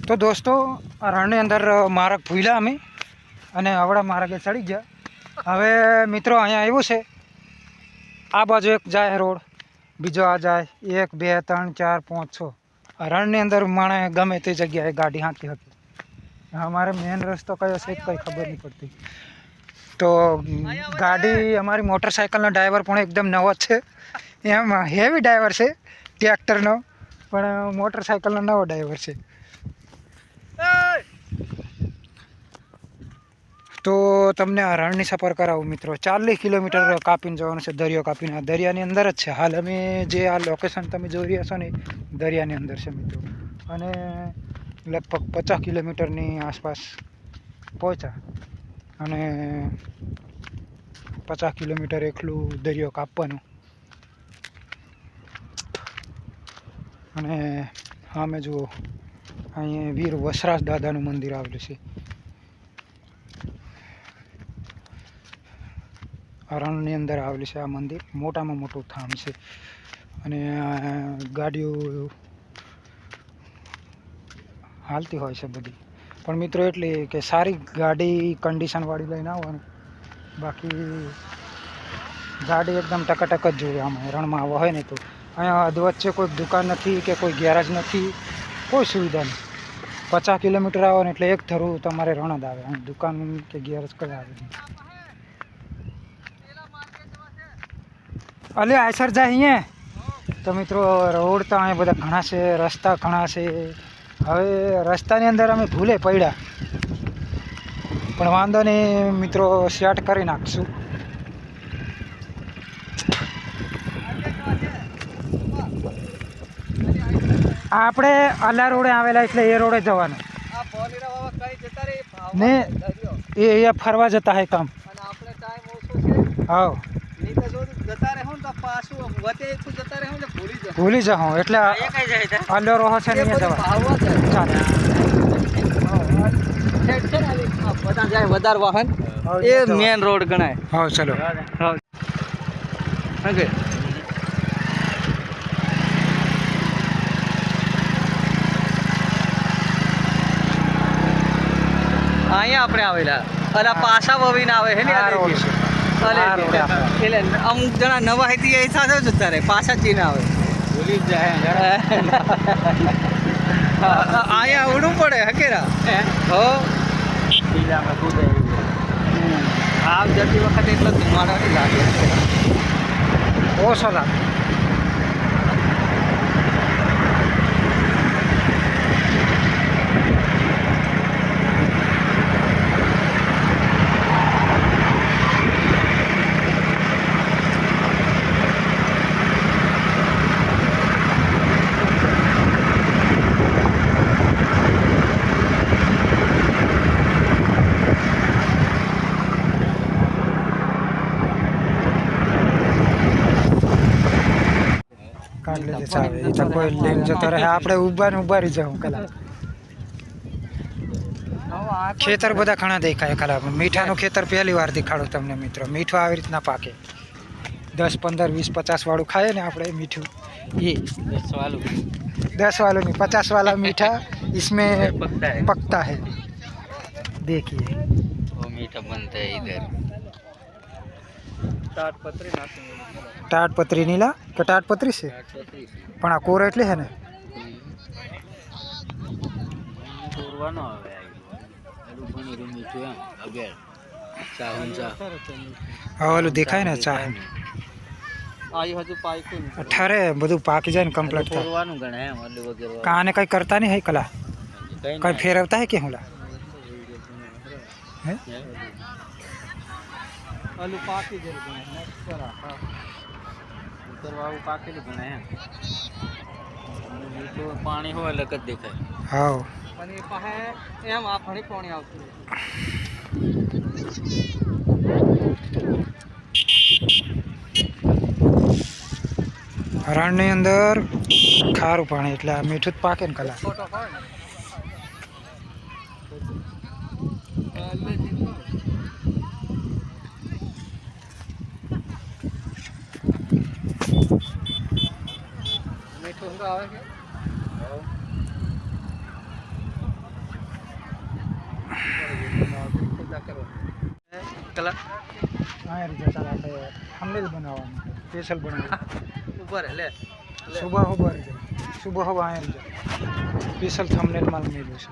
તો દોસ્તો આ રણની અંદર માર્ગ ભૂલ્યા અમે અને આવડા માર્ગે ચડી ગયા। હવે મિત્રો અહીંયા આવ્યું છે, આ બાજુ એક જાય રોડ, બીજો આ જાય, 1 2 3 4 5 6 આ રણની અંદર માણે ગમે તે જગ્યાએ ગાડી હાંકી હતી। અમારે મેન રસ્તો કયો છે કંઈ ખબર નહીં પડતી। તો ગાડી અમારી મોટરસાઇકલનો ડ્રાઈવર પણ એકદમ નવો જ છે, એમ હેવી ડ્રાઈવર છે ટ્રેક્ટરનો, પણ મોટરસાઇકલનો નવો ડ્રાઈવર છે। તો તમને આ રણની સફર કરાવું મિત્રો। 40 કિલોમીટર કાપીને જવાનું છે, દરિયો કાપીને। આ દરિયાની અંદર જ છે હાલ અમે જે આ લોકેશન તમે જોઈ રહ્યા છો ને, દરિયાની અંદર છે મિત્રો। અને લગભગ 50 કિલોમીટરની આસપાસ પહોંચ્યા અને 50 કિલોમીટર એકલું દરિયો કાપવાનું। અને હા મેં જુઓ અહીંયા વીર વસરાજ દાદાનું મંદિર આવેલું છે। રણની અંદર આવેલું છે આ મંદિર, મોટામાં મોટું થામ છે। અને ગાડીઓ હાલતી હોય છે બધી, પણ મિત્રો એટલી કે સારી ગાડી કન્ડિશનવાળી લઈને આવવાનું, બાકી ગાડી એકદમ ટકાટક જ જોઈએ આમાં રણમાં આવવા હોય ને તો। અહીંયા અધવચ્ચે કોઈ દુકાન નથી કે કોઈ ગેરેજ નથી, કોઈ સુવિધા નહીં। 50 કિલોમીટર આવો ને એટલે એક ધરું તમારે રણ જ આવે, અહીં દુકાન કે ગેરેજ કઈ આવે નહીં। અલે આયસર જાય અહીંયા તો મિત્રો રોડ તો અહીંયા બધા ઘણા છે, રસ્તા ઘણા છે। હવે રસ્તાની અંદર અમે ભૂલે પડ્યા, પણ વાંધો નહીં મિત્રો, સેટ કરી નાખશું। આપણે આલા રોડે આવેલા એટલે એ રોડે જવાનું ને, એ અહીંયા ફરવા જતા હે કામ। હા ભૂલી જાઉં એટલે આલો રોહ છે ને જવા વધારે વાહન એ મેન રોડ ગણાય। હા ચલો અહીંયા આપણે આવેલા, અલા પાછા વવીને આવે છે ને આ રોડ છે। એટલે અમુક જણા નવા હતી એ સાથે જતા રહે, પાછા જ જઈને આવે, ભૂલી જ જાય। અહીંયા આવડું પડે હકેરા હો આવ જતી વખતે એટલો ધુમાડો નહીં લાગે, ઓછો લાગે। કોઈ લઈને જતો રહે, આપણે ઉભા રહી જાઉં કલા। ખેતર બધા ઘણા દેખાય કલા, મીઠાનું ખેતર પહેલી વાર દેખાડો તમને મિત્રો। મીઠું આવી રીતના પાકે, 10 15 20 50 વાળું ખાય ને આપણે મીઠું, ये 10 वालों नहीं 50 वाला मीठा इसमें पकता है। देखिए वो मीठा बनता है इधर। टाटपत्री नीला કે टाटपत्री છે, પણ આ કોર એટલે હે ને કોરવાનો આવે એલું ઘણી રૂમી છે એમ અગર ચાહુંજા આ ઓલું દેખાય ને ચા આઈ હજુ પાઈકું અઠારે બધું પાકી જાય ને કમ્પ્લીટ થાય, કોરવાનું ગણે એમ ઓલું વગેરે કાને કઈ કરતા નહીં હે કલા, કઈ ફેરવતા હે કે હુંલા હે આલુ પાકી જાય ગણે નેક્સ્ટ કરા હા ઉતરવાળું પાકેલું ગણે એમ, તો પાણી હોય એટલે જ દેખાય। હા પણ એ પાસે એમ આ ફરી પાણી આવતું રણની અંદર ખારું પાણી એટલે આ મીઠું જ પાકે ને કલા। મીઠું આવે કે કલા આ રીતે ચાલ આપણે થંબનેલ બનાવવાનું સ્પેશિયલ બનાવવાનું ઉપર લે સુબહ ઉભા રહી જાય સુબહ આ રીતે સ્પેશિયલ થંબનેલ માં મેળવ્યું છે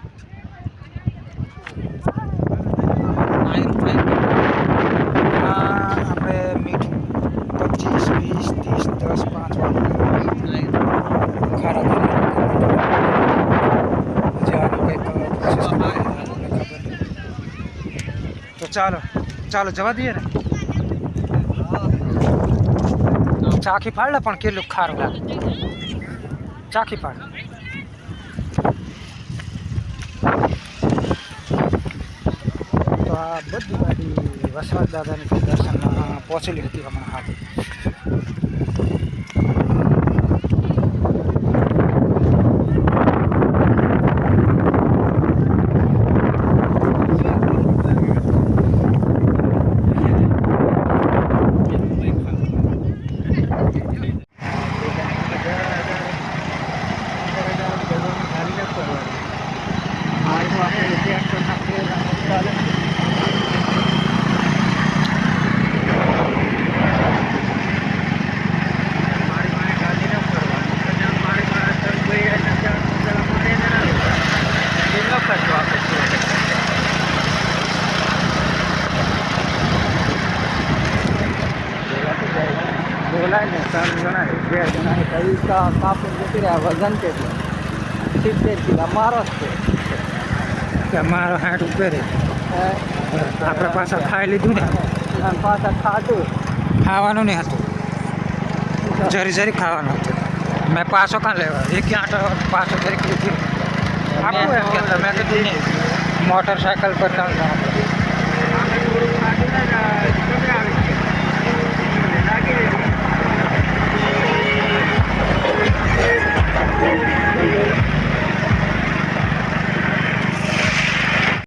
આપણે મીઠું 25 20 30 10 5 ખારા તો ચાલો ચાલો જવા દઈએ ને ચાખી પાડ લે પણ કેટલું ખારું લાગે ચાખી પાડ તો આ બધી ગાડી વસવાટ દાદાની દર્શનમાં પહોંચેલી હતી હમણાં હાથ બોલાય ને 3 જણા 2 જણા કઈ કાપડ જતી રહ્યા વજન કેટલું 70 કિલો મારો જ છે મારો હાથ ઉપર આપણે પાછા ખાઈ લીધું ને પાછા ખાધું ખાવાનું નહીં હતું જરી જરી ખાવાનું હતું મેં પાછો કાં લેવા એક આટો પાછો જરી લીધી આપું એમ કે મેં કીધું નહીં મોટરસાઇકલ પર